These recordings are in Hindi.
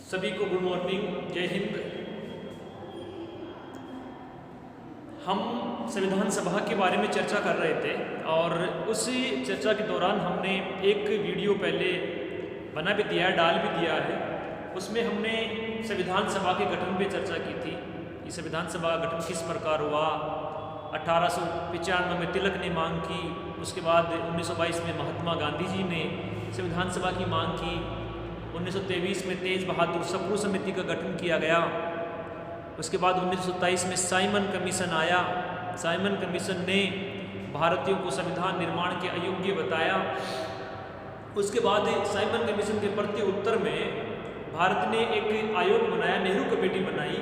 सभी को गुड मॉर्निंग, जय हिंद। हम संविधान सभा के बारे में चर्चा कर रहे थे और उसी चर्चा के दौरान हमने एक वीडियो पहले बना भी दिया है, डाल भी दिया है। उसमें हमने संविधान सभा के गठन पे चर्चा की थी कि संविधान सभा का गठन किस प्रकार हुआ। 1895 में तिलक ने मांग की, उसके बाद 1922 में महात्मा गांधी जी ने संविधान सभा की मांग की। 1923 में तेज बहादुर सप्रू समिति का गठन किया गया। उसके बाद 1927 में साइमन कमीशन आया। साइमन कमीशन ने भारतीयों को संविधान निर्माण के अयोग्य बताया। उसके बाद साइमन कमीशन के प्रति उत्तर में भारत ने एक आयोग बनाया, नेहरू कमेटी बनाई।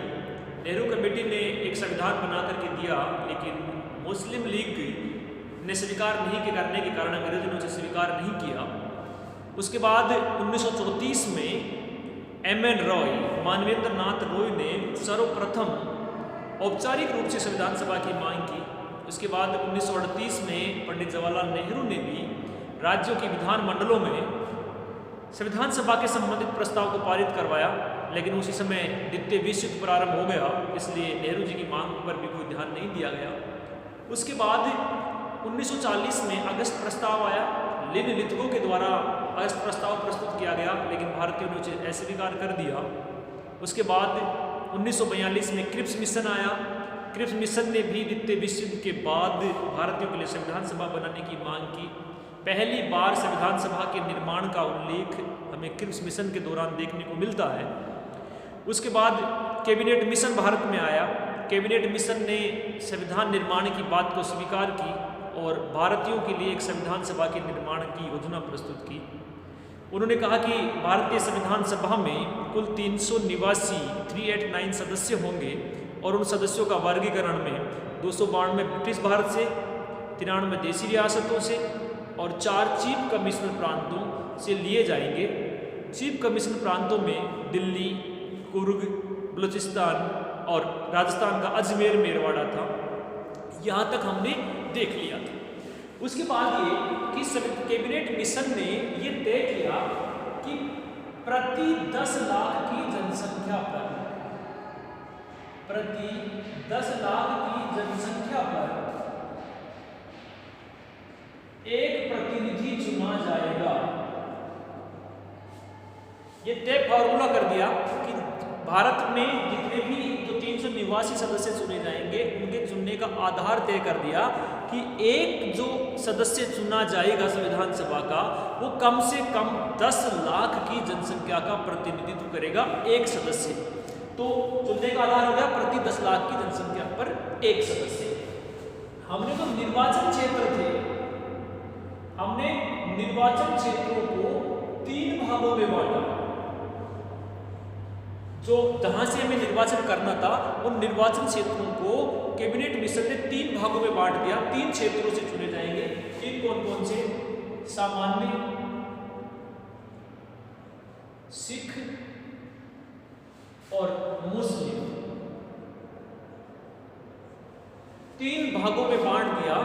नेहरू कमेटी ने एक संविधान बना करके दिया, लेकिन मुस्लिम लीग ने स्वीकार नहीं करने के कारण अंग्रेजों ने उसे स्वीकार नहीं किया। उसके बाद 1934 में M.N. रॉय, मानवेंद्र नाथ रॉय ने सर्वप्रथम औपचारिक रूप से संविधान सभा की मांग की। उसके बाद 1938 में पंडित जवाहरलाल नेहरू ने भी राज्यों के विधानमंडलों में संविधान सभा के संबंधित प्रस्ताव को पारित करवाया, लेकिन उसी समय द्वितीय विश्व युद्ध प्रारंभ हो गया, इसलिए नेहरू जी की मांग पर भी कोई ध्यान नहीं दिया गया। उसके बाद 1940 में अगस्त प्रस्ताव आया। लिनलिथगो के द्वारा अगस्त प्रस्ताव प्रस्तुत किया गया, लेकिन भारतीयों ने उसे अस्वीकार कर दिया। उसके बाद 1942 में क्रिप्स मिशन आया। क्रिप्स मिशन ने भी द्वितीय विश्व युद्ध के बाद भारतीयों के लिए संविधान सभा बनाने की मांग की। पहली बार संविधान सभा के निर्माण का उल्लेख हमें क्रिप्स मिशन के दौरान देखने को मिलता है। उसके बाद कैबिनेट मिशन भारत में आया। कैबिनेट मिशन ने संविधान निर्माण की बात को स्वीकार की और भारतीयों के लिए एक संविधान सभा के निर्माण की योजना प्रस्तुत की। उन्होंने कहा कि भारतीय संविधान सभा में कुल 389 सदस्य होंगे और उन सदस्यों का वर्गीकरण में 292 ब्रिटिश भारत से, 93 देसी रियासतों से और 4 चीफ कमिश्नर प्रांतों से लिए जाएंगे। चीफ कमिश्नर प्रांतों में दिल्ली, कुर्ग, बलूचिस्तान और राजस्थान का अजमेर मेरवाड़ा था। यहाँ तक हमने देख लिया था। उसके बाद ये कि कैबिनेट मिशन ने ये तय किया कि प्रति 10 लाख की जनसंख्या पर एक प्रतिनिधि चुना जाएगा। ये तय फॉर्मूला कर दिया कि भारत में जितने भी जो 389 सदस्य चुने जाएंगे, उनके चुनने का आधार तय कर दिया कि एक जो सदस्य चुना जाएगा संविधान सभा का, वो कम से कम 10 लाख की जनसंख्या का प्रतिनिधित्व करेगा एक सदस्य। तो चुनने का आधार हो गया प्रति 10 लाख की जनसंख्या पर एक सदस्य। हमने तो निर्वाचन क्षेत्र थे, हमने निर्वाचन क्षेत्रों को 3 भागों में बांटा। जो जहां से हमें निर्वाचन करना था, उन निर्वाचन क्षेत्रों को कैबिनेट मिशन ने 3 भागों में बांट दिया। 3 क्षेत्रों से चुने जाएंगे। 3 कौन कौन से? सामान्य, सिख और मुस्लिम। 3 भागों में बांट दिया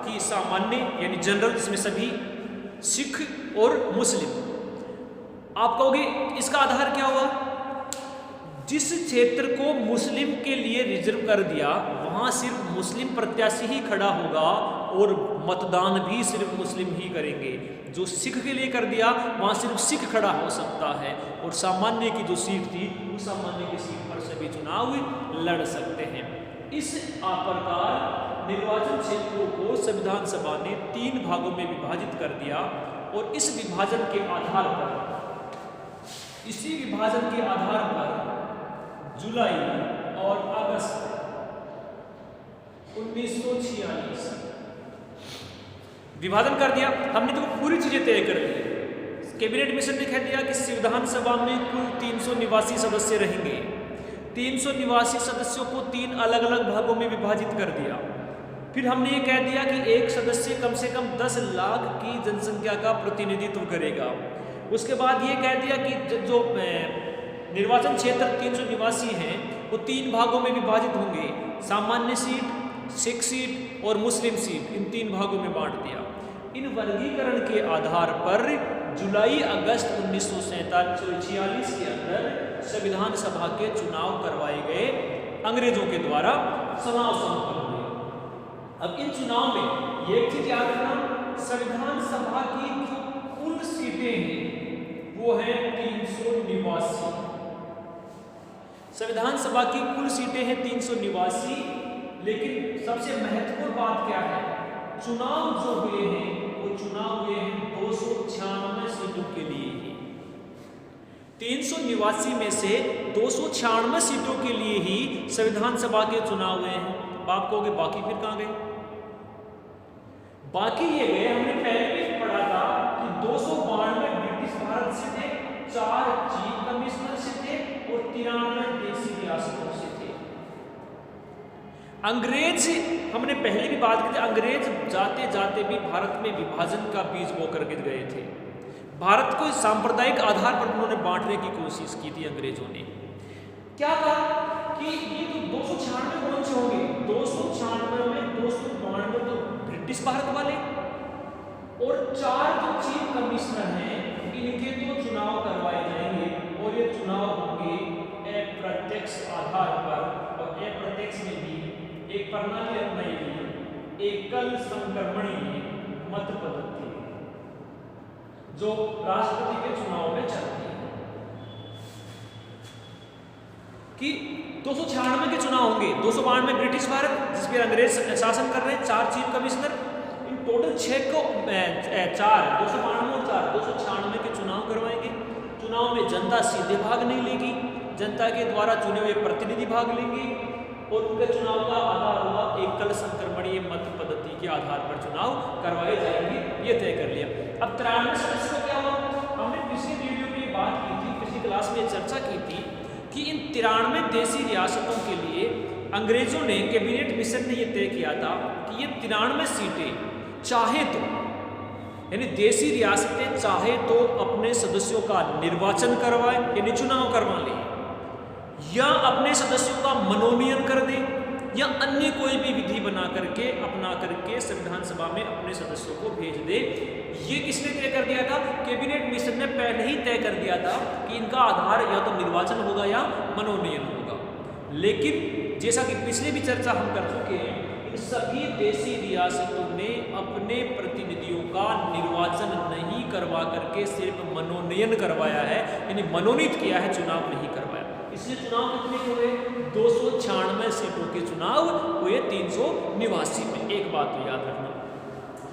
कि सामान्य यानी जनरल, जिसमें सभी, सिख और मुस्लिम। आप कहोगे इसका आधार क्या हुआ? जिस क्षेत्र को मुस्लिम के लिए रिजर्व कर दिया, वहां सिर्फ मुस्लिम प्रत्याशी ही खड़ा होगा और मतदान भी सिर्फ मुस्लिम ही करेंगे। जो सिख के लिए कर दिया, वहां सिर्फ सिख खड़ा हो सकता है और सामान्य की जो सीट थी, उस सामान्य की सीट पर सभी चुनाव लड़ सकते हैं। इस प्रकार निर्वाचन क्षेत्रों को संविधान सभा ने 3 भागों में विभाजित कर दिया और इस विभाजन के आधार पर, इसी विभाजन के आधार पर जुलाई और अगस्त 1946 विभाजन कर दिया। हमने तो पूरी चीजें तय कर ली। कैबिनेट मिशन ने कह दिया कि संविधान सभा में कुल 389 सदस्य रहेंगे। 389 सदस्यों को 3 अलग अलग भागों में विभाजित कर दिया। फिर हमने ये कह दिया कि एक सदस्य कम से कम 10 लाख की जनसंख्या का प्रतिनिधित्व करेगा। उसके बाद ये कह दिया कि जो निर्वाचन क्षेत्र 389 हैं, वो 3 भागों में विभाजित होंगे। सामान्य सीट, सिख सीट और मुस्लिम सीट, इन 3 भागों में बांट दिया। इन वर्गीकरण के आधार पर जुलाई अगस्त 1946 के अंदर संविधान सभा के चुनाव करवाए गए अंग्रेजों के द्वारा चुनाव संपन्न हुए। अब इन चुनाव में एक चीज याद रखना, संविधान सभा की जो कुल सीटें हैं वो है 389। संविधान सभा की कुल सीटें हैं 389, लेकिन सबसे महत्वपूर्ण बात क्या है, चुनाव जो हुए हैं वो चुनाव हुए हैं 296 सीटों के लिए ही। 389 में से 296 सीटों के लिए ही संविधान सभा के चुनाव हुए हैं। अब आप कहोगे बाकी फिर कहां गए? बाकी ये गए, हमने पहले भी पढ़ा था कि 292 ब्रिटिश भारत से थे, 4 चीफ कमिश्नर से थे और 93 देसी रियासतों से थे। अंग्रेज, हमने पहले भी बात की थी, अंग्रेज जाते जाते भी भारत में विभाजन का बीज बो कर गिर गए थे। भारत को सांप्रदायिक आधार पर उन्होंने बांटने की कोशिश की थी अंग्रेजों ने। क्या कहा कि ये तो 296 कौन से होंगे, 296 में 292 तो ब्रिटिश भारत वाले और 4 जो चीफ कमिश्नर हैं इनके तो चुनाव करवाए जाएंगे और ये चुनाव होंगे अप्रत्यक्ष आधार पर, और अप्रत्यक्ष में भी एक प्रणाली अपनाई गई, एकल संक्रमणीय मत पद्धति जो राष्ट्रपति के चुनाव में चलती है कि 296 के चुनाव होंगे, 292 ब्रिटिश भारत जिस पर अंग्रेज शासन कर रहे हैं, 4 चीफ कमिश्नर, इन टोटल 6 को 4 292 और 4 296 के चुनाव करवाएंगे। चुनाव में जनता सीधे भाग नहीं लेगी, जनता के द्वारा चुने हुए प्रतिनिधि भाग लेंगे और उनके चुनाव का आधार होगा एकल संक्रमणीय मत पद्धति के आधार पर चुनाव करवाए जाएंगे, ये तय कर लिया। अब 93 सदस्य को क्या हुआ, हमने पिछले वीडियो में बात की थी, पिछली क्लास में चर्चा की थी कि इन 93 देसी रियासतों के लिए अंग्रेजों ने, कैबिनेट मिशन ने यह तय किया था कि ये 93 सीटें चाहे तो, यानी देसी रियासतें चाहे तो अपने सदस्यों का निर्वाचन करवाए यानी चुनाव करवा ले, या अपने सदस्यों का मनोनयन कर दे, या अन्य कोई भी विधि बना करके अपना करके संविधान सभा में अपने सदस्यों को भेज दे। ये किसने तय कर दिया था? कैबिनेट मिशन ने पहले ही तय कर दिया था कि इनका आधार या तो निर्वाचन होगा या मनोनयन होगा। लेकिन जैसा कि पिछले भी चर्चा हम कर चुके हैं, इन सभी देसी रियासतों ने अपने प्रतिनिधियों का निर्वाचन नहीं करवा करके सिर्फ मनोनयन करवाया है, यानी मनोनीत किया है, चुनाव नहीं करवाया। इसलिए चुनाव कितने के हुए? 296 सीटों के चुनाव हुए 389 में। एक बात तो याद रखना।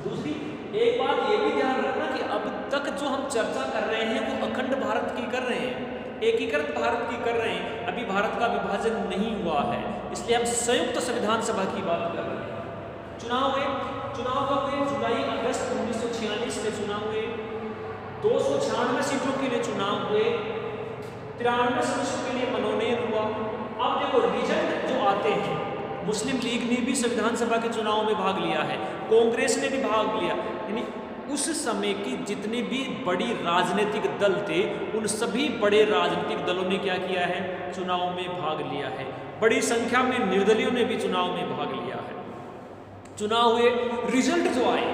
दूसरी एक बात ये भी ध्यान रखना कि अब तक जो हम चर्चा कर रहे हैं वो अखंड भारत की कर रहे हैं, एकीकृत भारत की कर रहे हैं। अभी भारत का विभाजन नहीं हुआ है, इसलिए हम संयुक्त संविधान सभा की बात कर रहे हैं। चुनाव हुए, चुनाव कब हुए? जुलाई अगस्त 1946 में चुनाव हुए। 296 सीटों के लिए चुनाव हुए, 93 सदस्यों के लिए मनोनयन हुआ। अब देखो रिजल्ट जो आते हैं, मुस्लिम लीग ने भी संविधान सभा के चुनाव में भाग लिया है, कांग्रेस ने भी भाग लिया, यानी उस समय की जितने भी बड़ी राजनीतिक दल थे उन सभी बड़े राजनीतिक दलों ने क्या किया है? चुनाव में भाग लिया है। बड़ी संख्या में निर्दलीयों ने भी चुनाव में भाग लिया है। चुनाव हुए, रिजल्ट जो आए,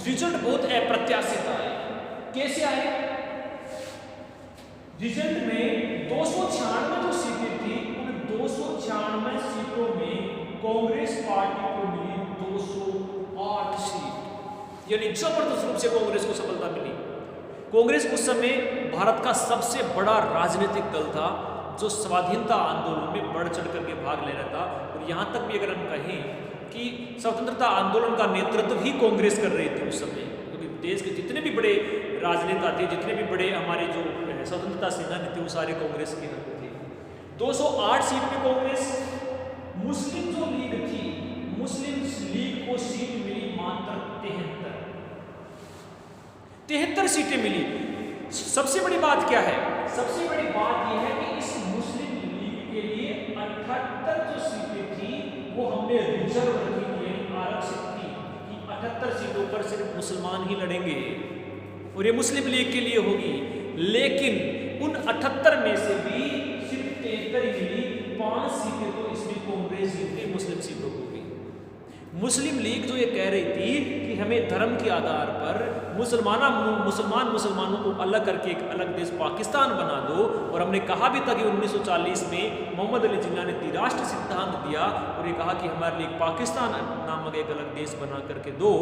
रिजल्ट बहुत अप्रत्याशित आए। कैसे आए? रिजल्ट में 296 जो सीटें थी उन 296 सीटों में कांग्रेस पार्टी को मिली 208 सीट, यानी जबरदस्त रूप से कांग्रेस को सफलता मिली। कांग्रेस उस समय भारत का सबसे बड़ा राजनीतिक दल था जो स्वाधीनता आंदोलन में बढ़ चढ़ करके भाग ले रहा था। और यहाँ तक भी अगर हम कहें कि स्वतंत्रता आंदोलन का नेतृत्व ही कांग्रेस कर रही थी उस समय, क्योंकि देश के जितने भी बड़े राजनेता थे, जितने भी बड़े हमारे जो स्वतंत्रता सेनानी थे, वो सारे कांग्रेस के हाथ थे। 208 सीट में कांग्रेस। मुस्लिम जो लीग थी, मुस्लिम लीग को सीट मिली मात्र 73 सीटें मिली। सबसे बड़ी बात क्या है? सबसे बड़ी बात यह है कि इस मुस्लिम लीग के लिए 78 जो सीटें थी वो हमने रिजर्व रखी थी, आरक्षित थी कि 78 सीटों पर सिर्फ मुसलमान ही लड़ेंगे और ये मुस्लिम लीग के लिए होगी। लेकिन उन 78 में से भी सिर्फ 73 मिली, 5 सीटें तो इसमें कांग्रेस जीती, मुस्लिम सीटों को भी। मुस्लिम लीग जो ये कह रही थी कि हमें धर्म के आधार पर मुसलमानों को अलग करके एक अलग देश पाकिस्तान बना दो, और हमने कहा भी था कि 1940 में मोहम्मद अली जिन्ना ने त्रिराष्ट्र सिद्धांत दिया और ये कहा कि हमारे लिए पाकिस्तान नामक एक अलग देश बना करके दो।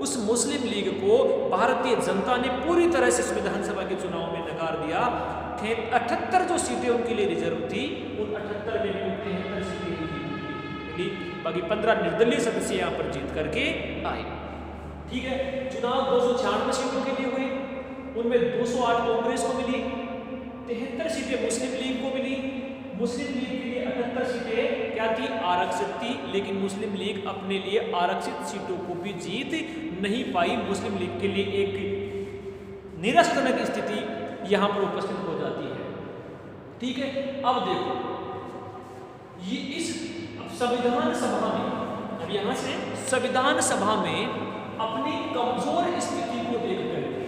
उस मुस्लिम लीग को भारतीय जनता ने पूरी तरह से इस विधानसभा के चुनाव में नकार दिया। 78 जो सीटें उनके लिए रिजर्व थी, उन 78 में 73 सीटें मिली, बाकी 15 निर्दलीय सदस्य यहाँ पर जीत करके आए। ठीक है, चुनाव 296 सीटों के लिए हुए, उनमें 208 कांग्रेस को मिली, 73 सीटें मुस्लिम लीग को मिली। मुस्लिम लीग के लिए 78 सीटें क्या थी? आरक्षित थी, लेकिन मुस्लिम लीग अपने लिए आरक्षित सीटों को भी जीत नहीं पाई। मुस्लिम लीग के लिए एक निराशाजनक स्थिति यहाँ पर उपस्थित हो जाती है। ठीक है, अब देखो ये इस संविधान सभा में, अब यहाँ से संविधान सभा में अपनी कमजोर स्थिति को देख करके,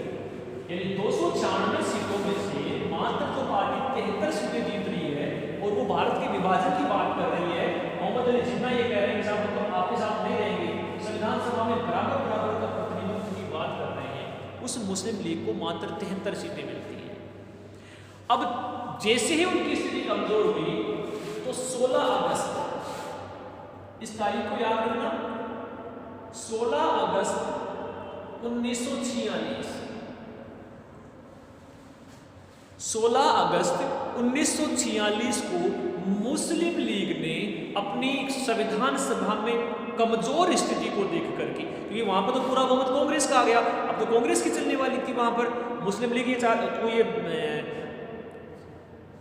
यानी 296 सीटों में से मात्र तो पार्टी 73 सीटें जीत रही है और वो भारत के विभाजन की बात कर रही है। मोहम्मद अली जिन्ना ये कह रहे हैं साहब हम तो आपके साथ नहीं रहेंगे, संविधान सभा में बराबर का प्रतिनिधित्व की बात कर रहे हैं। उस मुस्लिम लीग को मात्र 73 सीटें मिलती हैं। अब जैसे ही उनकी स्थिति कमजोर हुई तो 16 अगस्त, इस तारीख को याद रखना, 16 अगस्त 1946, 16 अगस्त 1946 को मुस्लिम लीग ने अपनी संविधान सभा में कमजोर स्थिति को देख करके, क्योंकि वहां पर तो पूरा बहुमत कांग्रेस का आ गया, अब तो कांग्रेस की चलने वाली थी वहां पर, मुस्लिम लीग ये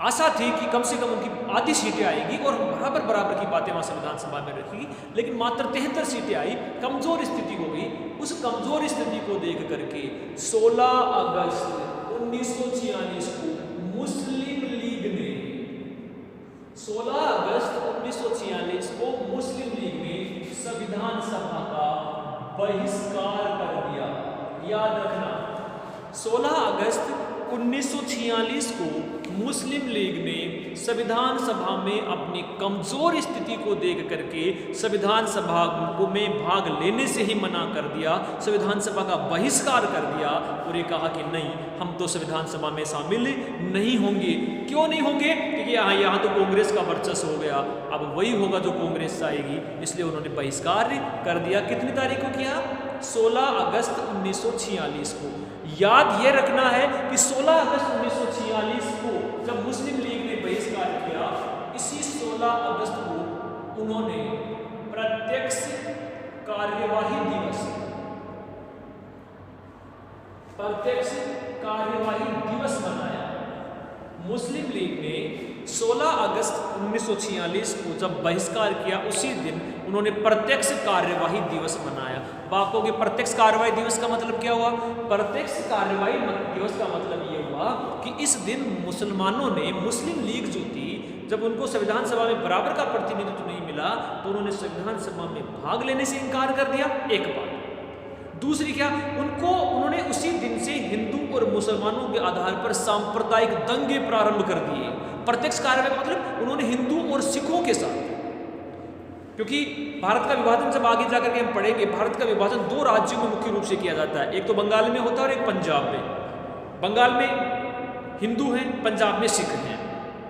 आशा थी कि कम से कम उनकी आधी सीटें आएगी और बराबर की बातें वहाँ संविधान सभा में रखेगी, लेकिन मात्र 73 सीटें आई, कमजोर स्थिति हो गई। उस कमजोर स्थिति को देख करके 16 अगस्त 1946 को मुस्लिम लीग ने 16 अगस्त 1946 को मुस्लिम लीग ने संविधान सभा का बहिष्कार कर दिया। याद रखना, 16 अगस्त 1946 को मुस्लिम लीग ने संविधान सभा में अपनी कमजोर स्थिति को देख करके संविधान सभा में भाग लेने से ही मना कर दिया, संविधान सभा का बहिष्कार कर दिया और ये कहा कि नहीं, हम तो संविधान सभा में शामिल नहीं होंगे। क्यों नहीं होंगे? क्योंकि यहाँ तो कांग्रेस का वर्चस्व हो गया, अब वही होगा जो कांग्रेस आएगी, इसलिए उन्होंने बहिष्कार कर दिया। कितनी तारीख को किया? 16 अगस्त 1946 को। याद ये रखना है कि 16 अगस्त 1946 को जब मुस्लिम लीग ने बहिष्कार किया, इसी 16 अगस्त को उन्होंने प्रत्यक्ष कार्यवाही दिवस मनाया। मुस्लिम लीग ने 16 अगस्त 1946 को जब बहिष्कार किया, उसी दिन उन्होंने प्रत्यक्ष कार्यवाही दिवस मनाया। आपको कि प्रत्यक्ष कार्यवाही दिवस का मतलब क्या हुआ? प्रत्यक्ष कार्यवाही दिवस का मतलब ये हुआ कि इस दिन मुसलमानों ने, मुस्लिम लीग जो थी, जब उनको संविधान सभा में बराबर का प्रतिनिधित्व नहीं मिला तो उन्होंने संविधान सभा में भाग लेने से इनकार कर दिया, एक बात। दूसरी क्या, उन्होंने उसी दिन से हिंदू और मुसलमानों के आधार पर सांप्रदायिक दंगे प्रारंभ कर दिए। प्रत्यक्ष कार्यवाही का मतलब उन्होंने हिंदू और सिखों के साथ, क्योंकि भारत का विभाजन जब आगे जाकर के हम पढ़ेंगे, भारत का विभाजन 2 राज्यों में मुख्य रूप से किया जाता है, एक तो बंगाल में होता है और एक पंजाब में। बंगाल में हिंदू हैं, पंजाब में सिख हैं,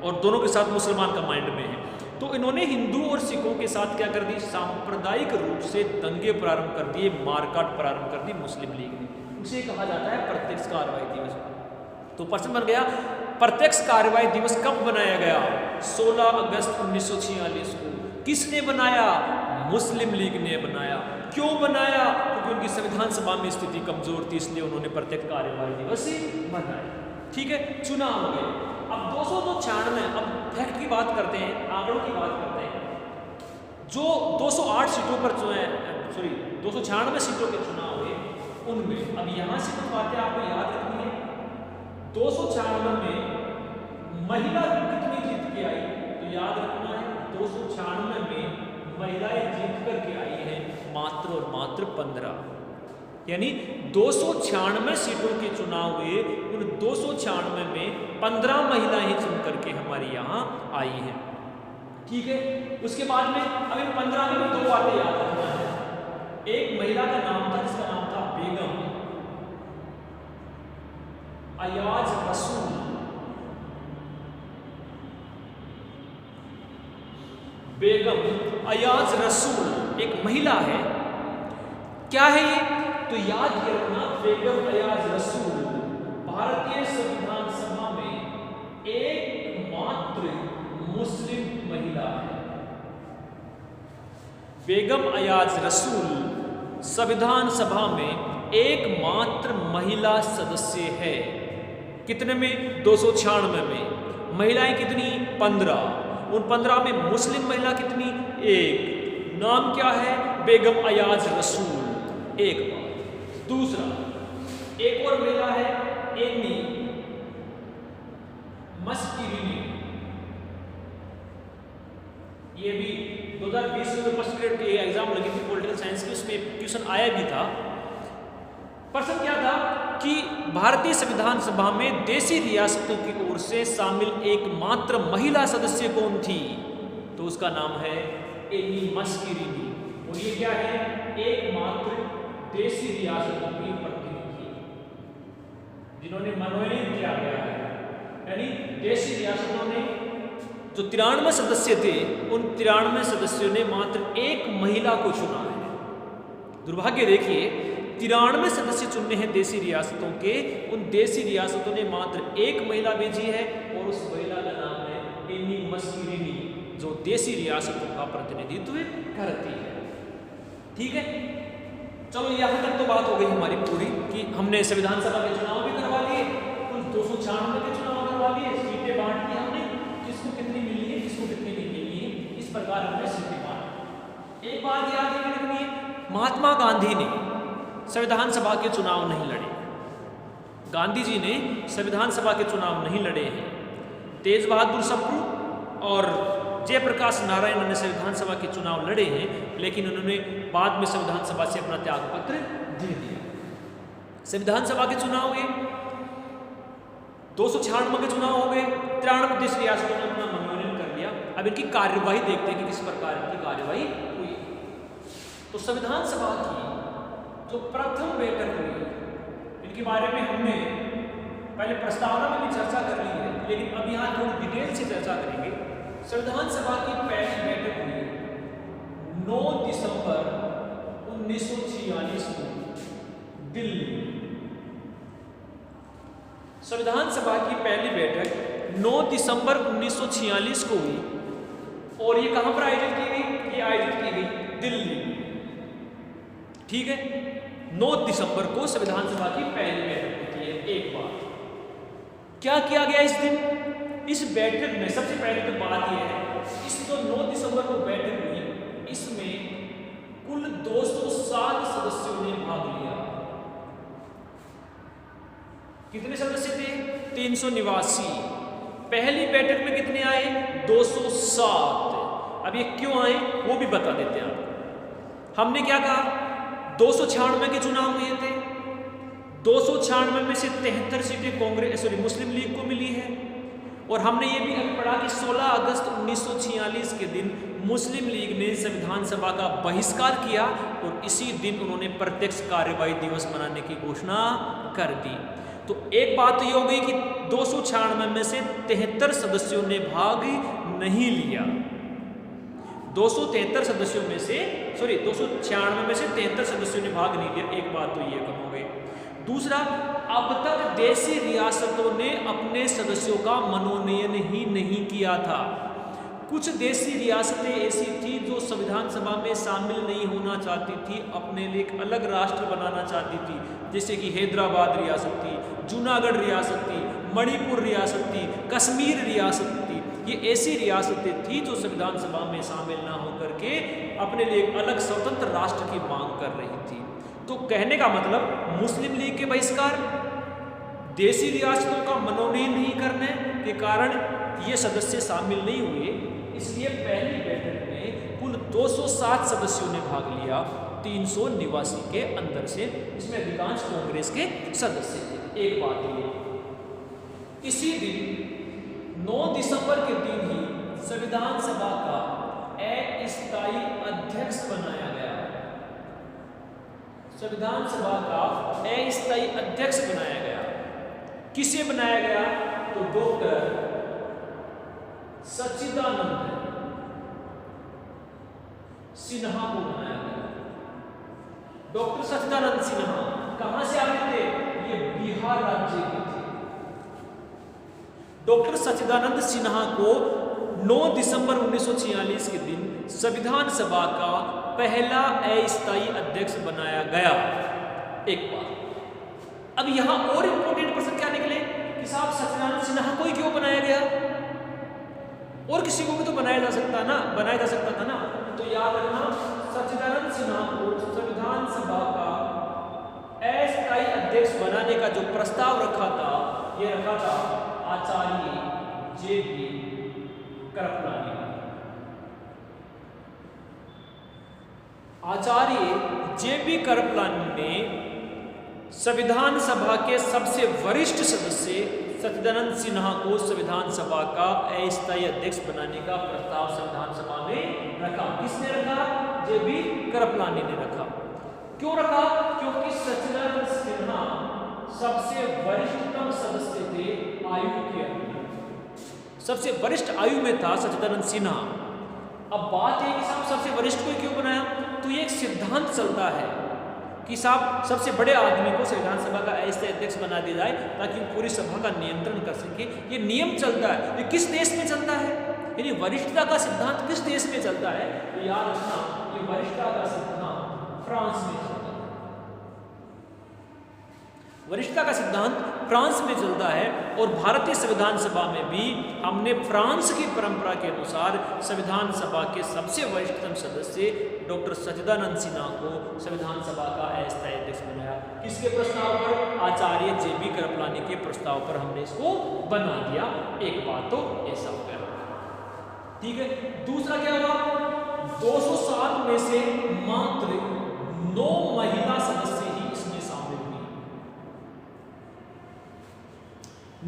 और दोनों के साथ मुसलमान कमांड में है। तो इन्होंने हिंदू और सिखों के साथ क्या कर दी? सांप्रदायिक रूप से दंगे प्रारंभ कर दिए, मारकाट प्रारंभ कर दी मुस्लिम लीग ने। उसे कहा जाता है प्रत्यक्ष कार्यवाही दिवस। तो प्रश्न बन गया, प्रत्यक्ष कार्यवाही दिवस कब बनाया गया? 16 अगस्त 1946 को। किसने बनाया? मुस्लिम लीग ने बनाया। क्यों बनाया? क्योंकि उनकी संविधान सभा में स्थिति कमजोर थी, इसलिए उन्होंने प्रत्यक्ष कार्यवाही दिवस बनाया। ठीक है, चुनाव हो गए। अब 296, अब फैक्ट की बात करते हैं, आंकड़ों की बात करते हैं। जो 208 सीटों पर 296 सीटों के चुनाव हुए, उनमें अब यहाँ से कुछ बातें आपको याद रखनी है। 296 में महिला कितनी जीत के आई? तो याद रखना है 296 में महिलाएं जीत करके आई हैं मात्र और मात्र 15। यानी 296 सीटों के चुनाव हुए, उन 296 में 15 महिलाएं चुन करके हमारे यहाँ आई हैं। ठीक है, उसके बाद में अब इन 15 में 2 बातें याद रखना है। एक महिला का नाम था जिसका नाम था बेगम अयाज रसूल। बेगम अयाज रसूल एक महिला है। क्या है ये? तो याद रखना, बेगम अयाज रसूल भारतीय संविधान सभा में एकमात्र मुस्लिम महिला है। बेगम अयाज रसूल संविधान सभा में एकमात्र महिला सदस्य है। कितने में? 296 में। महिलाएं कितनी? 15। उन 15 में मुस्लिम महिला कितनी? एक। नाम क्या है? बेगम अयाज रसूल। एक बात। दूसरा, एक और महिला है एनी मस्किरिनी। ये भी 2020 में फर्स्ट ग्रेड की एग्जाम लगी थी पॉलिटिकल साइंस की, उसमें क्वेश्चन आया भी था। प्रश्न क्या था कि भारतीय संविधान सभा में देशी रियासतों की ओर से शामिल एकमात्र महिला सदस्य कौन थी? तो उसका नाम है एनी मस्किरिनी। और ये क्या है? एकमात्र देशी रियासतों की प्रतिनिधि जिन्होंने मनोनीत किया गया है। यानी देशी रियासतों ने जो 93 सदस्य थे, उन 93 सदस्यों ने मात्र एक महिला को चुना है। दुर्भाग्य देखिए, 93 सदस्य चुनने हैं देशी रियासतों के, उन देशी रियासतों ने मात्र एक महिला भेजी है और उस महिला का नाम है एनी मस्किरिनी, जो देशी रियासतों का प्रतिनिधित्व करती है। ठीक है, चलो यहाँ तक तो बात हो गई हमारी पूरी कि हमने संविधान सभा के चुनाव भी करवा लिए, कुल 296 के चुनाव करवा लिए, सीटें बांट दी हमने, किसको कितनी मिली है, किसको कितनी नहीं मिली है, इस प्रकार हमने सीटें बांट। एक बात याद रखनी है, महात्मा गांधी ने संविधान सभा के चुनाव नहीं लड़े। गांधी जी ने संविधान सभा के चुनाव नहीं लड़े हैं। तेज बहादुर सप्रू और जयप्रकाश नारायण ने संविधान सभा के चुनाव लड़े हैं, लेकिन उन्होंने बाद में संविधान सभा से अपना त्याग पत्र दे दिया। संविधान सभा के चुनाव हुए, 296 के चुनाव हो गए, 93 देश रियासतों ने अपना मनोनयन कर लिया। अब इनकी कार्यवाही देखते हैं कि किस प्रकार की कार्यवाही हुई। तो संविधान सभा की जो प्रथम बैठक हुई, इनके बारे में हमने पहले प्रस्तावना में भी चर्चा कर ली है, लेकिन अब यहाँ थोड़ी डिटेल से चर्चा करेंगे। संविधान सभा की पहली बैठक हुई 9 दिसंबर 1946 को दिल्ली। संविधान सभा की पहली बैठक 9 दिसंबर 1946 को हुई और ये कहां पर आयोजित की गई? ये आयोजित की गई दिल्ली। ठीक है, 9 दिसंबर को संविधान सभा की पहली बैठक होती है। एक बात, क्या किया गया इस दिन? इस बैठक में सबसे पहले तो बात यह है, इस जो 9 दिसंबर को बैठक हुई, इसमें कुल 207 सदस्यों ने भाग लिया। कितने सदस्य थे? 389। पहली बैठक में कितने आए? 207। अब ये क्यों आए वो भी बता देते हैं आपको। हमने क्या कहा? 296 के चुनाव हुए थे, 296 में से 73 सीटें मुस्लिम लीग को मिली है। और हमने ये भी पढ़ा कि 16 अगस्त 1946 के दिन मुस्लिम लीग ने संविधान सभा का बहिष्कार किया और इसी दिन उन्होंने प्रत्यक्ष कार्यवाही दिवस मनाने की घोषणा कर दी। तो एक बात तो ये हो गई कि 296 में से 73 सदस्यों ने भाग नहीं लिया। 293 सदस्यों में से 296 में से 73 सदस्यों ने भाग नहीं लिया। एक बात तो ये कम हो गई। दूसरा, अब तक देशी रियासतों ने अपने सदस्यों का मनोनयन ही नहीं किया था। कुछ देशी रियासतें ऐसी थी जो संविधान सभा में शामिल नहीं होना चाहती थी, अपने लिए एक अलग राष्ट्र बनाना चाहती थी, जैसे कि हैदराबाद रियासत थी, जूनागढ़ रियासत थी, मणिपुर रियासत थी, कश्मीर रियासत थी। ये ऐसी रियासतें थी जो संविधान सभा में शामिल ना होकर के अपने लिए एक अलग स्वतंत्र राष्ट्र की मांग कर रही थी। तो कहने का मतलब, मुस्लिम लीग के बहिष्कार, देशी रियासतों का मनोनयन नहीं करने के कारण ये सदस्य शामिल नहीं हुए। इसलिए पहली बैठक में कुल 207 सदस्यों ने भाग लिया, 389 के अंदर से, इसमें अधिकांश कांग्रेस के सदस्य थे। एक बात ये, इसी दिन 9 दिसंबर के दिन ही संविधान सभा का अस्थायी अध्यक्ष बनाया गया। संविधान सभा का अस्थायी अध्यक्ष बनाया गया। किसे बनाया गया? तो डॉक्टर सच्चिदानंद सिन्हा को बनाया गया। डॉक्टर सच्चिदानंद सिन्हा कहां से आते थे? ये बिहार राज्य के थे। डॉक्टर सच्चिदानंद सिन्हा को 9 दिसंबर 1946 के दिन संविधान सभा का पहला अस्थायी अध्यक्ष बनाया गया। एक बात अब यहां और इंपॉर्टेंट प्रश्न क्या निकले कि साहब सच्चिदानंद सिन्हा को ही क्यों बनाया गया? और किसी को भी तो बनाया जा सकता था ना। तो याद रखना, सच्चिदानंद सिन्हा को संविधान सभा का अस्थायी अध्यक्ष बनाने का जो प्रस्ताव रखा था, यह रखा था आचार्य जे.बी. कृपलानी। आचार्य जे.बी. कृपलानी ने संविधान सभा के सबसे वरिष्ठ सदस्य सच्चिदानंद सिन्हा को संविधान सभा का अस्थायी अध्यक्ष बनाने का प्रस्ताव संविधान सभा में रखा। किसने रखा? जे.बी. कृपलानी ने रखा। क्यों रखा? क्योंकि सच्चिदानंद सिन्हा सबसे वरिष्ठतम सदस्य थे आयु के अंदर, सबसे वरिष्ठ आयु में था सच्चिदानंद सिन्हा। अब बात है कि साहब सबसे वरिष्ठ को क्यों बनाया? तो ये एक सिद्धांत चलता है कि साहब सबसे बड़े आदमी को संविधान सभा का अस्थायी अध्यक्ष बना दिया जाए ताकि वो पूरी सभा का नियंत्रण कर सके। ये नियम चलता है। ये किस देश में चलता है? यानी वरिष्ठता का सिद्धांत किस देश में चलता है? तो याद रखना, ये वरिष्ठता का सिद्धांत फ्रांस में चलता है। वरिष्ठता का सिद्धांत फ्रांस में चलता है और भारतीय संविधान सभा में भी हमने फ्रांस की परंपरा के अनुसार संविधान सभा के सबसे वरिष्ठतम सदस्य डॉक्टर सच्चिदानंद सिन्हा को संविधान सभा का अस्थायी अध्यक्ष बनाया। किसके प्रस्ताव पर? आचार्य जे.बी. कृपलानी के प्रस्ताव पर हमने इसको बना दिया। एक बात तो ऐसा हो गया, ठीक है। दूसरा क्या हुआ? 207 में से मात्र 9 महिला सदस्य ही इसमें शामिल हुई।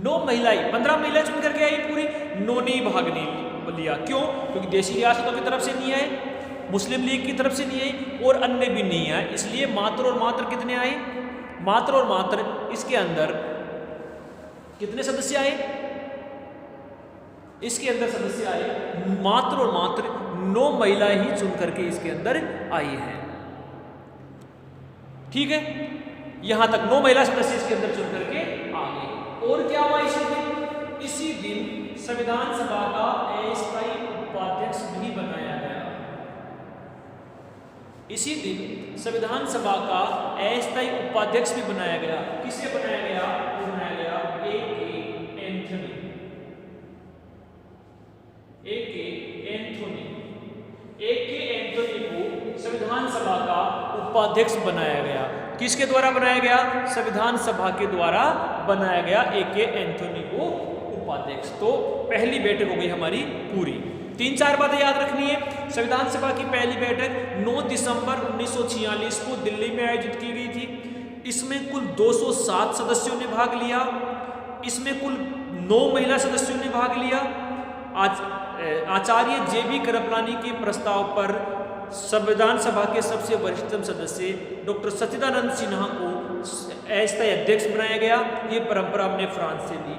9 महिलाएं, 15 महिलाएं चुन करके आई पूरी, 9 ने भाग नहीं लिया। क्यों? क्योंकि देशी रियासतों की तरफ से नहीं आए, मुस्लिम लीग की तरफ से नहीं आई और अन्य भी नहीं आए, इसलिए मात्र और मात्र कितने आए? मात्र और मात्र इसके अंदर कितने सदस्य आए? इसके अंदर सदस्य आए मात्र और मात्र 9 महिलाएं ही चुन करके इसके अंदर आई हैं। ठीक है, यहां तक 9 महिला सदस्य इसके अंदर चुन करके आ गए। और क्या हुआ इसी दिन? इसी दिन संविधान सभा का अस्थायी उपाध्यक्ष भी बनाया गया। इसी दिन संविधान सभा का अस्थायी उपाध्यक्ष भी बनाया गया। किसे बनाया गया? बनाया गया ए.के. एंथनी। ए.के. एंथनी को संविधान सभा का उपाध्यक्ष बनाया गया। किसके द्वारा बनाया गया? संविधान सभा के द्वारा बनाया गया ए.के. एंथनी को उपाध्यक्ष। तो पहली बैठक हो गई हमारी पूरी। 3-4 बातें याद रखनी है। संविधान सभा की पहली बैठक 9 दिसंबर 1946 को दिल्ली में आयोजित की गई थी। इसमें कुल 207 सदस्यों ने भाग लिया। इसमें कुल 9 महिला सदस्यों ने भाग लिया। आचार्य जे.बी. कृपलानी के प्रस्ताव पर संविधान सभा के सबसे वरिष्ठतम सदस्य डॉक्टर सच्चिदानंद सिन्हा को अस्थायी अध्यक्ष बनाया गया। ये परंपरा हमने फ्रांस से ली।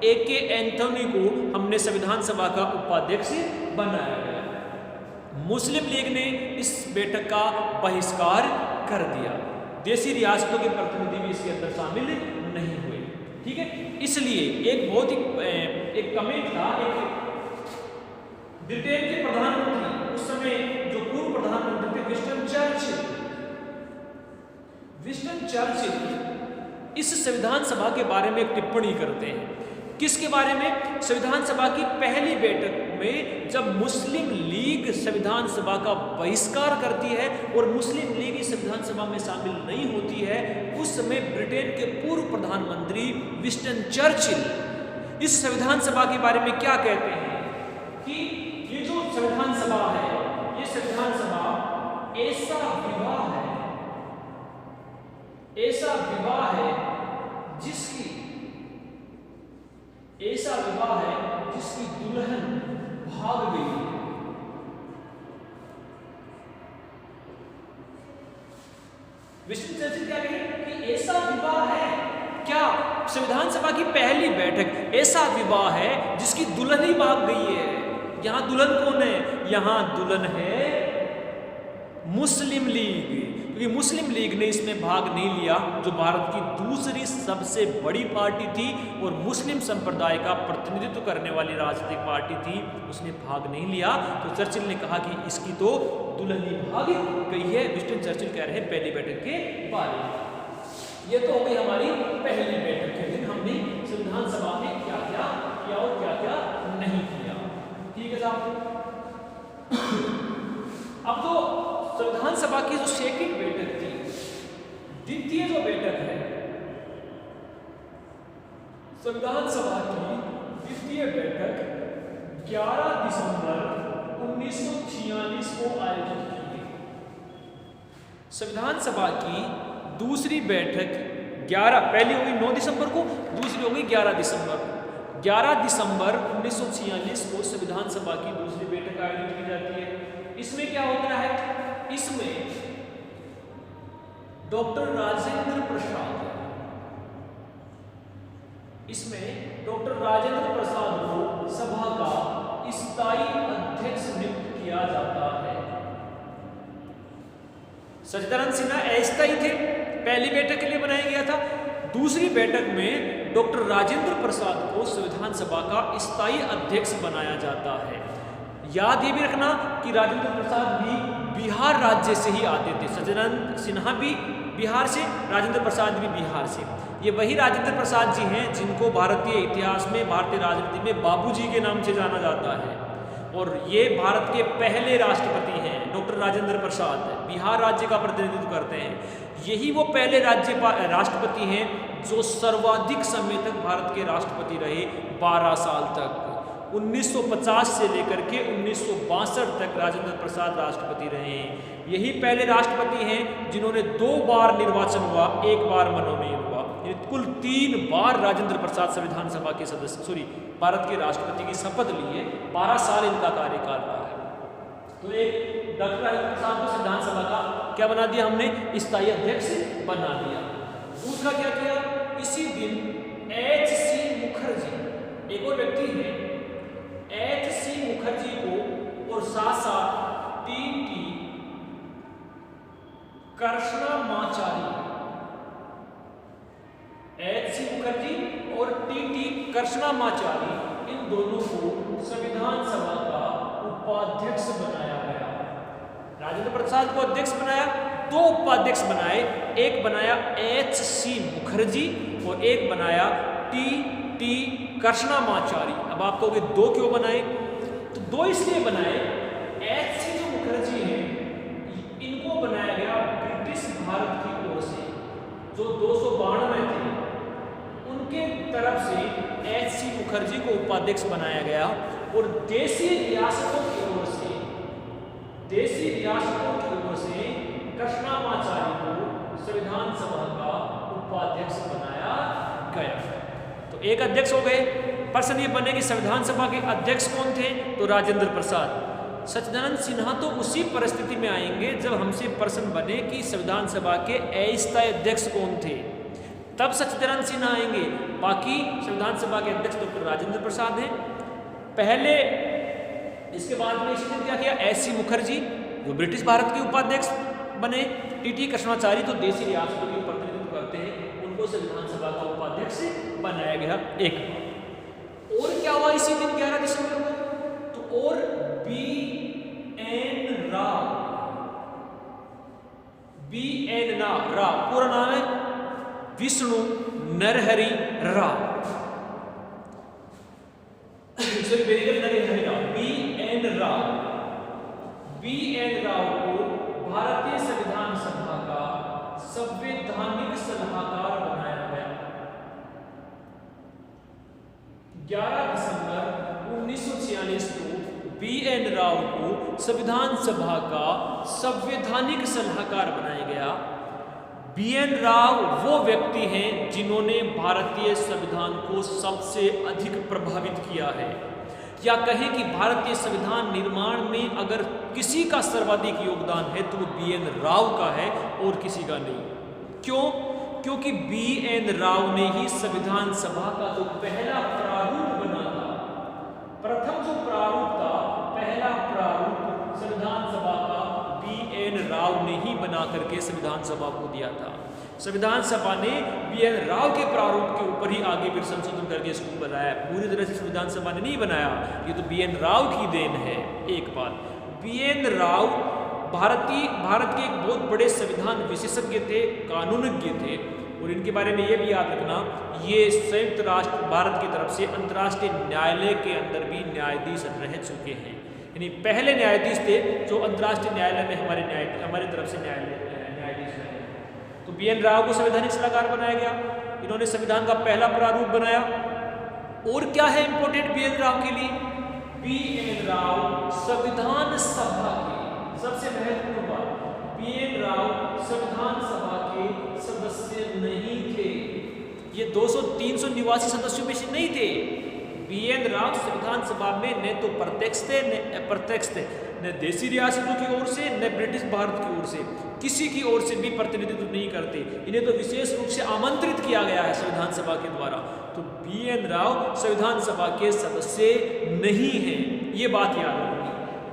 ए.के. एंथनी को हमने संविधान सभा का उपाध्यक्ष बनाया गया। मुस्लिम लीग ने इस बैठक का बहिष्कार कर दिया। देशी रियासतों के प्रतिनिधि भी इसके अंदर शामिल नहीं हुए। ठीक है, इसलिए एक बहुत ही एक कमेंट था, एक ब्रिटेन के प्रधानमंत्री उस समय जो पूर्व प्रधानमंत्री थे विंस्टन चर्चिल इस संविधान सभा के बारे में एक टिप्पणी करते हैं। किसके बारे में? संविधान सभा की पहली बैठक में जब मुस्लिम लीग संविधान सभा का बहिष्कार करती है और मुस्लिम लीग इस संविधान सभा में शामिल नहीं होती है, उस समय ब्रिटेन के पूर्व प्रधानमंत्री विंस्टन चर्चिल इस संविधान सभा के बारे में क्या कहते हैं कि ये जो संविधान सभा है, ये संविधान सभा ऐसा विवाह है जिसकी दुल्हन भाग गई है। विंस्टन चर्चिल क्या कहे कि ऐसा विवाह है, क्या संविधान सभा की पहली बैठक, ऐसा विवाह है जिसकी दुल्हन ही भाग गई है। यहां दुल्हन कौन है? यहां दुल्हन है मुस्लिम लीग, क्योंकि मुस्लिम लीग ने इसमें भाग नहीं लिया, जो भारत की दूसरी सबसे बड़ी पार्टी थी और मुस्लिम संप्रदाय का प्रतिनिधित्व करने वाली राजनीतिक पार्टी थी, उसने भाग नहीं लिया। तो चर्चिल ने कहा कि इसकी तो दुल्हन ही भाग गई है। विंस्टन चर्चिल कह रहे हैं पहली बैठक के बारे में। ये तो हो गई हमारी पहली बैठक के दिन हमने संविधान सभा में क्या क्या किया और क्या क्या नहीं किया। ठीक है साहब। अब तो संविधान सभा की जो सेकंड बैठक थी, द्वितीय जो बैठक है संविधान सभा की द्वितीय बैठक 11 दिसंबर 1946 को आयोजित की गई। संविधान सभा की दूसरी बैठक 11, पहली हो गई 9 दिसंबर को, दूसरी हो गई 11 दिसंबर। 11 दिसंबर 1946 को संविधान सभा की दूसरी बैठक आयोजित की जाती है। इसमें क्या होता है? इसमें डॉक्टर राजेंद्र प्रसाद, इसमें डॉक्टर राजेंद्र प्रसाद को सभा का स्थायी अध्यक्ष नियुक्त किया जाता है। सच्चिदानंद सिन्हा अस्थायी थे, पहली बैठक के लिए बनाया गया था। दूसरी बैठक में डॉक्टर राजेंद्र प्रसाद को संविधान सभा का स्थायी अध्यक्ष बनाया जाता है। याद ये भी रखना कि राजेंद्र प्रसाद भी बिहार राज्य से ही आते थे। सच्चिदानंद सिन्हा भी बिहार से, राजेंद्र प्रसाद भी बिहार से। ये वही राजेंद्र प्रसाद जी हैं जिनको भारतीय इतिहास में, भारतीय राजनीति में बाबूजी के नाम से जाना जाता है। और ये भारत के पहले राष्ट्रपति हैं। डॉक्टर राजेंद्र प्रसाद बिहार राज्य का प्रतिनिधित्व करते हैं। यही वो पहले राष्ट्रपति हैं जो सर्वाधिक समय तक भारत के राष्ट्रपति रहे, 12 साल तक। 1950 से लेकर के 1962 तक राजेंद्र प्रसाद राष्ट्रपति रहे हैं। यही पहले राष्ट्रपति हैं जिन्होंने 2 बार निर्वाचन हुआ, 1 बार मनोनयन हुआ। कुल 3 बार राजेंद्र प्रसाद संविधान सभा के सदस्य, भारत के राष्ट्रपति की शपथ ली है। 12 साल इनका कार्यकाल रहा है। तो एक डॉक्टर राजेंद्र प्रसाद को संविधान सभा का क्या बना दिया हमने? स्थायी अध्यक्ष बना दिया। दूसरा क्या किया? इसी दिन H.C. मुखर्जी, एक और व्यक्ति है, H.C. मुखर्जी को और साथ साथ T.T. कृष्णमाचारी, H.C. मुखर्जी और T.T. कृष्णमाचारी, इन दोनों को संविधान सभा का उपाध्यक्ष बनाया गया। राजेंद्र प्रसाद को अध्यक्ष बनाया, 2 उपाध्यक्ष बनाए, एक बनाया H.C. मुखर्जी और एक बनाया T.T. कृष्णमाचारी। अब आप कहोगे 2 क्यों बनाए? तो 2 इसलिए बनाए, H.C. जो मुखर्जी हैं इनको बनाया गया ब्रिटिश भारत की ओर से, जो 292 थे उनके तरफ से H.C. मुखर्जी को उपाध्यक्ष बनाया गया। और देसी रियासतों की ओर से, कृष्णमाचारी को संविधान सभा का उपाध्यक्ष बनाया गया। तो एक अध्यक्ष हो गए। प्रश्न ये बने कि संविधान सभा के अध्यक्ष कौन थे? तो राजेंद्र प्रसाद। सच्चिदानंद सिन्हा तो उसी परिस्थिति में आएंगे जब हमसे प्रश्न बने कि संविधान सभा के अस्थायी अध्यक्ष कौन थे, तब सच्चिदानंद सिन्हा आएंगे। बाकी संविधान सभा के अध्यक्ष डॉक्टर राजेंद्र प्रसाद हैं पहले। इसके बाद में इसने क्या किया? H.C. मुखर्जी जो ब्रिटिश भारत के उपाध्यक्ष बने, T.T. कृष्णमाचारी तो देसी रियासतों की प्रतिनिधित्व करते हैं, उनको संविधान सभा का उपाध्यक्ष बनाया गया। एक और क्या हुआ इसी दिन 11 दिसंबर को? तो और B.N. राव, पूरा नाम है विष्णु नरहरि राव, B.N. राव को भारतीय संविधान सभा का संवैधानिक सलाहकार बनाया गया। 11 दिसंबर 1946 को B.N. राव को संविधान सभा का संवैधानिक सलाहकार बनाया गया। B.N. राव वो व्यक्ति हैं जिन्होंने भारतीय संविधान को सबसे अधिक प्रभावित किया है, या कहें कि भारतीय संविधान निर्माण में अगर किसी का सर्वाधिक योगदान है तो वो B.N. राव का है और किसी का नहीं। क्यों? क्योंकि BN राव ने ही संविधान सभा का जो पहला प्रारूप बना था, प्रथम जो प्रारूप था, पहला प्रारूप संविधान सभा का BN राव ने ही बना करके संविधान सभा को दिया था। संविधान सभा ने BN राव के प्रारूप के ऊपर ही आगे फिर संशोधन करके इसको बनाया। पूरी तरह से संविधान सभा ने नहीं बनाया, ये तो BN राव की देन है। एक बात, BN राव भारत के एक बहुत बड़े संविधान विशेषज्ञ थे, कानूनज्ञ थे, और इनके बारे में ये भी याद रखना, ये संयुक्त राष्ट्र भारत की तरफ से अंतर्राष्ट्रीय न्यायालय के अंदर भी न्यायाधीश रह चुके हैं। यानी पहले न्यायाधीश थे जो अंतर्राष्ट्रीय न्यायालय में हमारे तरफ से न्यायाधीश रहे। तो BN राव को संवैधानिक सलाहकार बनाया गया, इन्होंने संविधान का पहला प्रारूप बनाया। और क्या है इंपॉर्टेंट BN राव के लिए? BN राव संविधान सभा के, सबसे महत्वपूर्ण बात, BN राव संविधान सभा के सदस्य नहीं थे। ये 200-300 निवासी सदस्यों में से नहीं थे। BN राव संविधान सभा में न तो प्रत्यक्ष थे न अप्रत्यक्ष थे, न देशी रियासतों की ओर से न ब्रिटिश भारत की ओर से, किसी की ओर से भी प्रतिनिधित्व नहीं करते। इन्हें तो विशेष रूप से आमंत्रित किया गया है संविधान सभा के द्वारा। तो BN राव संविधान सभा के सदस्य नहीं हैं, ये बात याद रखनी।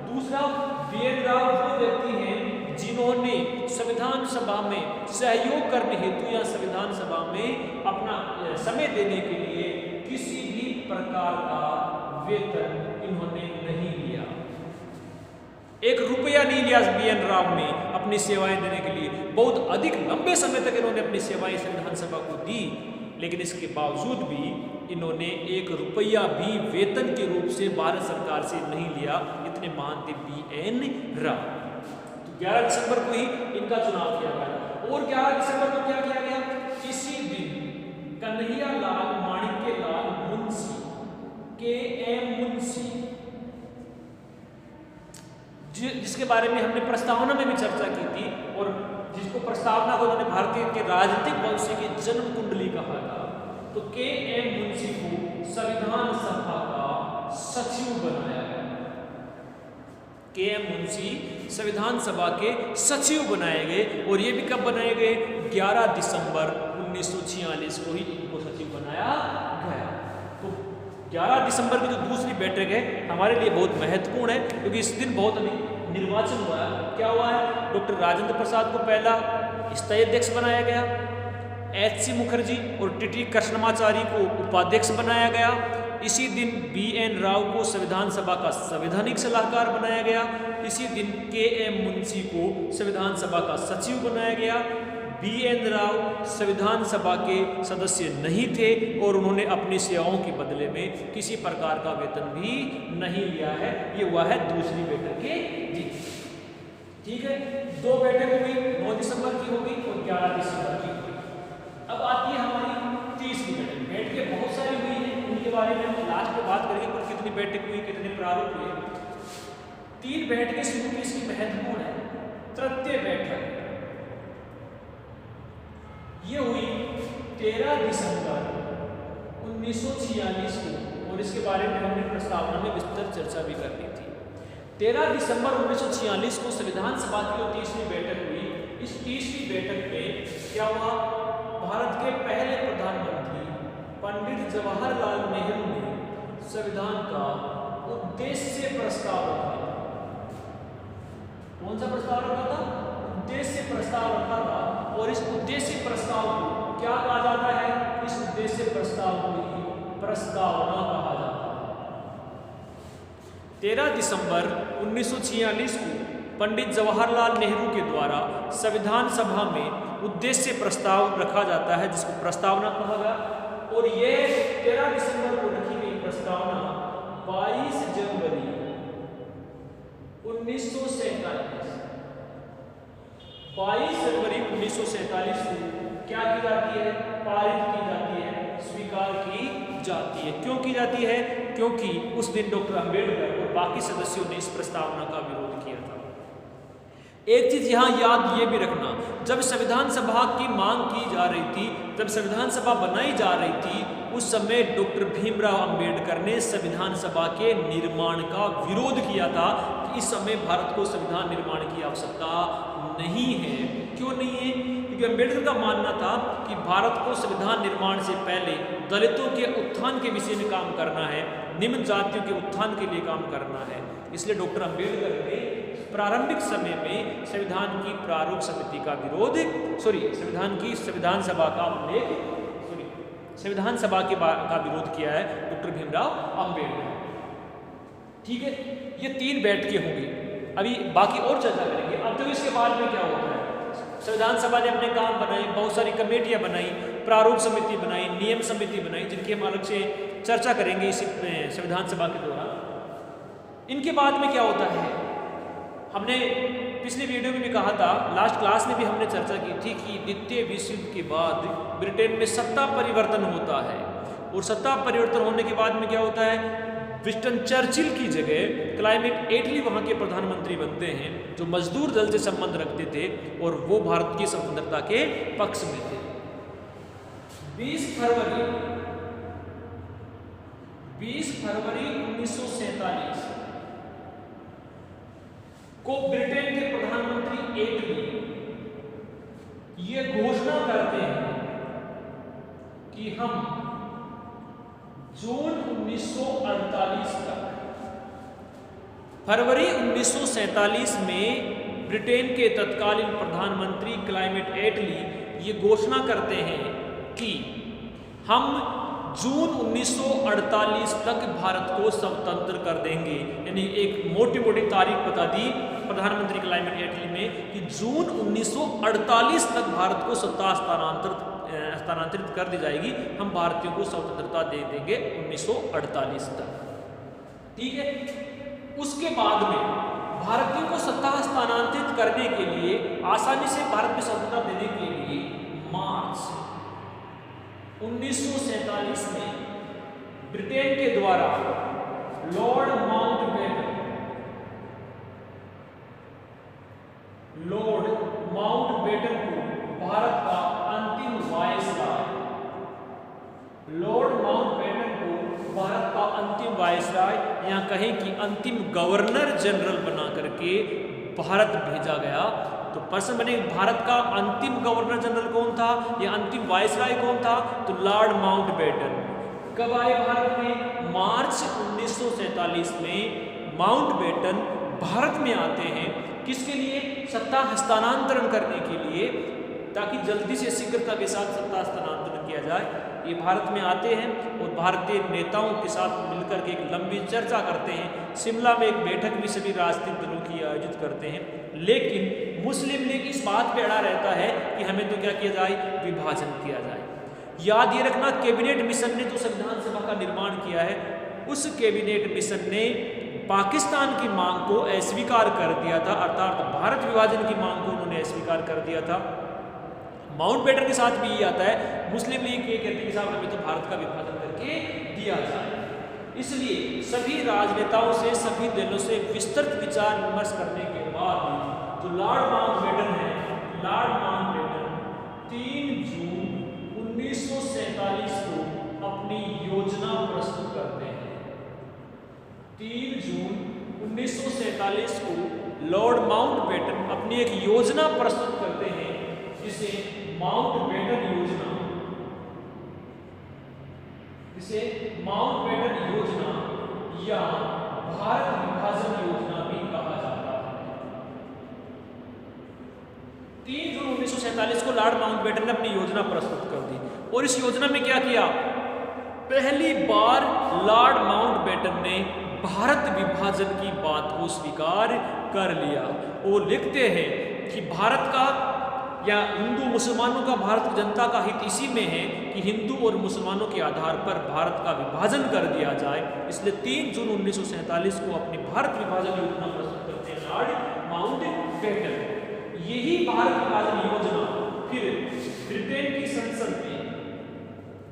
दूसरा, BN राव वो व्यक्ति हैं जिन्होंने संविधान सभा में सहयोग करने हेतु या संविधान सभा में अपना समय देने के लिए किसी भी प्रकार का वेतन इन्होंने नहीं लिया। 1 रुपया नहीं लिया BN राव ने अपनी सेवाएं देने के लिए। बहुत अधिक लंबे समय तक इन्होंने अपनी सेवाएं संविधान सभा को दी, लेकिन इसके बावजूद भी इन्होंने 1 रुपया भी वेतन के रूप से भारत सरकार से नहीं लिया। इतने महान थे BN राव। तो 11 दिसंबर को ही इनका चुनाव किया गया। और 11 दिसंबर को क्या किया गया? इसी दिन कन्हैया लाल माणिक्य लाल मुंशी, KM मुंशी, जिसके बारे में हमने प्रस्तावना में भी चर्चा की थी, और जिसको प्रस्तावना को उन्होंने भारतीय के राजनीतिक भविष्य की जन्म कुंडली कहा था। तो KM मुंशी को संविधान सभा का सचिव बनाया गया। KM मुंशी संविधान सभा के सचिव बनाए गए, और ये भी कब बनाए गए? 11 दिसंबर 1946 को ही इनको सचिव बनाया गया। तो 11 दिसंबर की जो दूसरी बैठक है हमारे लिए बहुत महत्वपूर्ण है, क्योंकि इस दिन बहुत अधिक निर्वाचन हुआ है। क्या हुआ है? डॉक्टर राजेंद्र प्रसाद को पहला स्थायी अध्यक्ष बनाया गया, HC मुखर्जी और TT कृष्णमाचारी को उपाध्यक्ष बनाया गया। इसी दिन BN राव को संविधान सभा का संवैधानिक सलाहकार बनाया गया। इसी दिन KM मुंशी को संविधान सभा का सचिव बनाया गया। BN राव संविधान सभा के सदस्य नहीं थे और उन्होंने अपनी सेवाओं के बदले में किसी प्रकार का वेतन भी नहीं लिया है। ये हुआ है दूसरी बैठक के दिन। ठीक है, 2 बैठक हुई, 9 दिसंबर की होगी और 11 दिसंबर की होगी। अब आती है हमारी तीसरी बैठक। बैठकें बहुत सारी हुई हैं, उनके बारे में हम लास्ट में बात करेंगे, पर कितनी बैठक हुई, कितने प्रारूप हुए। 3 बैठकें शुरू की, इसकी महत्वपूर्ण है। तृतीय बैठक ये हुई 13 दिसंबर 1946 को, और इसके बारे में हमने प्रस्तावना में विस्तृत चर्चा भी कर ली थी। 13 दिसंबर 1946 को संविधान सभा की जो तीसरी बैठक हुई, इस तीसरी बैठक में क्या हुआ? भारत के पहले प्रधानमंत्री पंडित जवाहरलाल नेहरू ने संविधान का उद्देश्य प्रस्ताव रखा। कौन सा प्रस्ताव रखा था? उद्देश्य प्रस्ताव रखा था, और इस उद्देश्य प्रस्ताव को क्या कहा जाता है? इस उद्देश्य प्रस्ताव को ही प्रस्तावना कहा जाता है। 13 दिसंबर 1946 को पंडित जवाहरलाल नेहरू के द्वारा संविधान सभा में उद्देश्य प्रस्ताव रखा जाता है, जिसको प्रस्तावना कहा गया। और यह 13 दिसंबर को रखी गई प्रस्तावना 22 जनवरी 1947 22 जनवरी 1947 को क्या की जाती है? पारित की जाती है, स्वीकार की जाती है। क्यों की जाती है? क्योंकि उस दिन डॉक्टर अंबेडकर और बाकी सदस्यों ने इस प्रस्तावना का विरोध किया था। एक चीज यहाँ याद ये भी रखना, जब संविधान सभा की मांग की जा रही थी, जब संविधान सभा बनाई जा रही थी, उस समय डॉक्टर भीमराव अंबेडकर ने संविधान सभा के निर्माण का विरोध किया था कि इस समय भारत को संविधान निर्माण की आवश्यकता नहीं है। क्यों नहीं है? क्योंकि अम्बेडकर का मानना था कि भारत को संविधान निर्माण से पहले दलितों के उत्थान के विषय में काम करना है, निम्न जातियों के उत्थान के लिए काम करना है। इसलिए डॉक्टर अम्बेडकर ने प्रारंभिक समय में संविधान की प्रारूप समिति का विरोध, संविधान सभा का उल्लेख, संविधान सभा का विरोध किया है डॉक्टर भीमराव अम्बेडकर। ठीक है, ये 3 बैठकें होंगी। अभी बाकी और चर्चा करेंगे। अब तो इसके बाद में क्या होता है, संविधान सभा ने अपने काम बनाए, बहुत सारी कमेटियां बनाई, प्रारूप समिति बनाई, नियम समिति बनाई, जिनकी हम अलग से चर्चा करेंगे इसी संविधान सभा के दौरान। इनके बाद में क्या होता है, हमने पिछले वीडियो में भी कहा था, लास्ट क्लास में भी हमने चर्चा की थी कि द्वितीय विश्व युद्ध के बाद ब्रिटेन में सत्ता परिवर्तन होता है, और सत्ता परिवर्तन होने के बाद में क्या होता है, विंस्टन चर्चिल की जगह क्लाइमेट एटली वहाँ के प्रधानमंत्री बनते हैं, जो मजदूर दल से संबंध रखते थे और वो भारत की स्वतंत्रता के पक्ष में थे। 20 फरवरी 1947 को ब्रिटेन के प्रधानमंत्री एटली ये घोषणा करते हैं कि हम जून 1948 तक, फरवरी 1947 में ब्रिटेन के तत्कालीन प्रधानमंत्री क्लाइमेट एटली ये घोषणा करते हैं कि हम जून 1948 तक भारत को स्वतंत्र कर देंगे। यानी एक मोटी मोटी तारीख बता दी प्रधानमंत्री क्लाइमेट एटली में कि जून 1948 तक भारत को सत्ता हस्तांतरित कर दी जाएगी, हम भारतीयों को स्वतंत्रता दे देंगे 1948 तक। ठीक है, उसके बाद में भारतीयों को सत्ता हस्तांतरित करने के लिए, आसानी से भारत में स्वतंत्रता देने के लिए मार्च 1947 में ब्रिटेन के द्वारा लॉर्ड माउंटबेटन को भारत का अंतिम वायसराय या कहें कि अंतिम गवर्नर जनरल बना करके भारत भेजा गया। तो प्रश्न बने, भारत का अंतिम गवर्नर जनरल कौन था या अंतिम वायसराय कौन था? तो लॉर्ड माउंटबेटन। कब आए भारत में? मार्च 1947 में माउंटबेटन भारत में आते हैं। किसके लिए? सत्ता हस्तांतरण करने के लिए, ताकि जल्दी से शीघ्रता के साथ सत्ता हस्तांतरण किया जाए। ये भारत में आते हैं और भारतीय नेताओं के साथ मिलकर के एक लंबी चर्चा करते हैं। शिमला में एक बैठक भी सभी राजनीतिक दलों की आयोजित करते हैं, लेकिन मुस्लिम लीग इस बात पे अड़ा रहता है कि हमें तो क्या किया जाए, विभाजन किया जाए। याद ये रखना, कैबिनेट मिशन ने जो संविधान सभा का निर्माण किया है, उस कैबिनेट मिशन ने पाकिस्तान की मांग को अस्वीकार कर दिया था, अर्थात भारत विभाजन की मांग को उन्होंने अस्वीकार कर दिया था। माउंटबेटन के साथ भी ये आता है, मुस्लिम लीग ये कहती है कि साहब हमें तो भारत का विभाजन करके दिया जाए। इसलिए सभी राजनेताओं से, सभी दलों से विस्तृत विचार विमर्श करने के बाद जो लॉर्ड माउंटबेटन है, लॉर्ड माउंटबेटन 3 जून 1947 को अपनी योजना प्रस्तुत करते हैं। 3 जून 1947 को लॉर्ड माउंटबेटन अपनी एक योजना प्रस्तुत करते हैं, जिसे माउंटबेटन योजना, जिसे माउंटबेटन योजना या भारत विभाजन योजना भी कहा जाता है। 3 जून 1947 को लॉर्ड माउंटबेटन ने अपनी योजना प्रस्तुत कर दी, और इस योजना में क्या किया? पहली बार लॉर्ड माउंटबेटन ने भारत विभाजन की बात को स्वीकार कर लिया। वो लिखते हैं कि भारत का या हिंदू मुसलमानों का, भारत की जनता का हित इसी में है कि हिंदू और मुसलमानों के आधार पर भारत का विभाजन कर दिया जाए। इसलिए 3 जून 1947 को अपनी भारत विभाजन योजना प्रस्तुत करते हैं लॉर्ड माउंटबेटन। यही भारत विभाजन योजना फिर ब्रिटेन की संसद में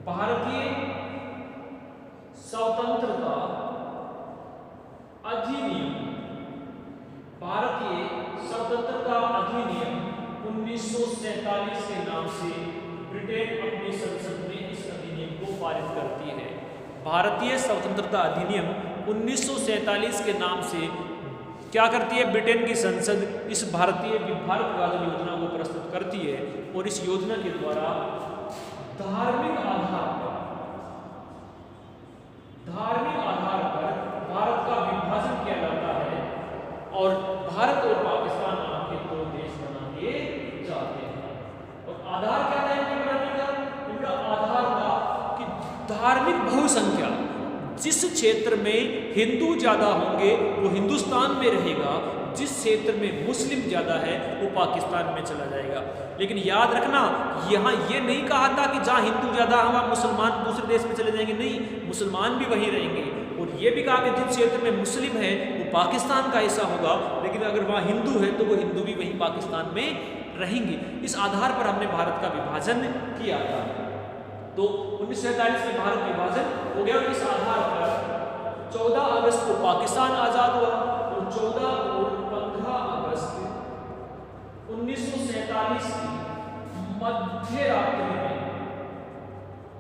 भारतीय स्वतंत्रता अधिनियम, भारतीय स्वतंत्रता अधिनियम 1947 के नाम से ब्रिटेन अपनी संसद में इस अधिनियम को पारित करती है। भारतीय स्वतंत्रता अधिनियम 1947 के नाम से क्या करती है ब्रिटेन की संसद इस भारतीय भारत विभाजन योजना को प्रस्तुत करती है और इस योजना के द्वारा धार्मिक आधार पर भारत का विभाजन किया जाता है और भारत और पाकिस्तान नाम के दो देश बना दिए जाते हैं। और आधार क्या था इनके बनाने का? इनका आधार था कि धार्मिक बहुसंख्या, जिस क्षेत्र में हिंदू ज़्यादा होंगे वो हिंदुस्तान में रहेगा, जिस क्षेत्र में मुस्लिम ज़्यादा है वो पाकिस्तान में चला जाएगा। लेकिन याद रखना, यहाँ ये नहीं कहा था कि जहाँ हिंदू ज़्यादा है वहाँ मुसलमान दूसरे देश में चले जाएंगे, नहीं, मुसलमान भी वहीं रहेंगे। और ये भी कहा कि जिस क्षेत्र में मुस्लिम है वो पाकिस्तान का हिस्सा होगा, लेकिन अगर वहाँ हिंदू है तो वो हिंदू भी वहीं पाकिस्तान में रहेंगे। इस आधार पर हमने भारत का विभाजन किया था। तो 1947 में भारत विभाजन हो गया और इस आधार पर 14 अगस्त को पाकिस्तान आज़ाद हुआ और 14 और 15 अगस्त 1947 की मध्य रात्रि में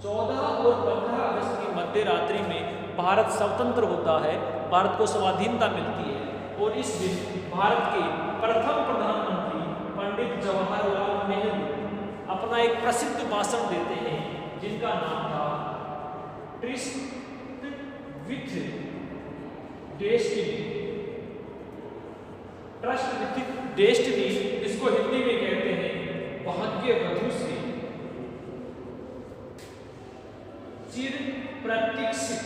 14 और 15 अगस्त की मध्य रात्रि में भारत स्वतंत्र होता है, भारत को स्वाधीनता मिलती है। और इस दिन भारत के प्रथम प्रधानमंत्री पंडित जवाहरलाल नेहरू अपना एक प्रसिद्ध भाषण देते हैं जिनका नाम था tryst with destiny, trust with destiny, जिसको हिंदी में कहते हैं भाग्यवधु से चिर प्रतीक्षित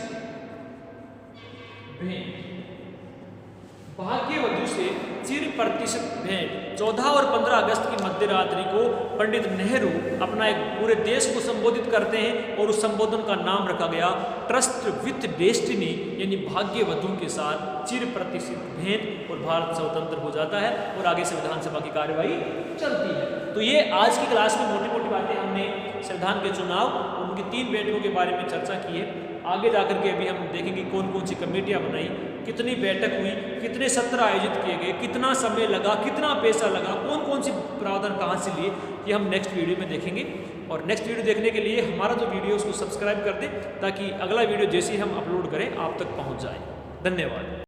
भेंट। भाग्यवधु से चिर प्रतीक्षित भेंट 14 और 15 अगस्त की मध्य रात्रि को पंडित नेहरू अपना एक पूरे देश को संबोधित करते हैं और उस संबोधन का नाम रखा गया ट्रस्ट विथ डेस्टिनी, यानी भाग्यवधु के साथ चिर प्रतीक्षित भेंट। और भारत स्वतंत्र हो जाता है और आगे से विधानसभा की कार्यवाही चलती है। तो ये आज की क्लास में मोटी मोटी बातें हमने संविधान के चुनाव और उनकी 3 बैठकों के बारे में चर्चा की है। आगे जाकर के अभी हम देखेंगे कौन कौन सी कमेटियां बनाई, कितनी बैठक हुई, कितने सत्र आयोजित किए गए, कितना समय लगा, कितना पैसा लगा, कौन कौन सी प्रावधान कहाँ से लिए, ये हम नेक्स्ट वीडियो में देखेंगे। और नेक्स्ट वीडियो देखने के लिए हमारा जो वीडियो उसको सब्सक्राइब कर दें ताकि अगला वीडियो जैसे ही हम अपलोड करें आप तक पहुँच जाए। धन्यवाद।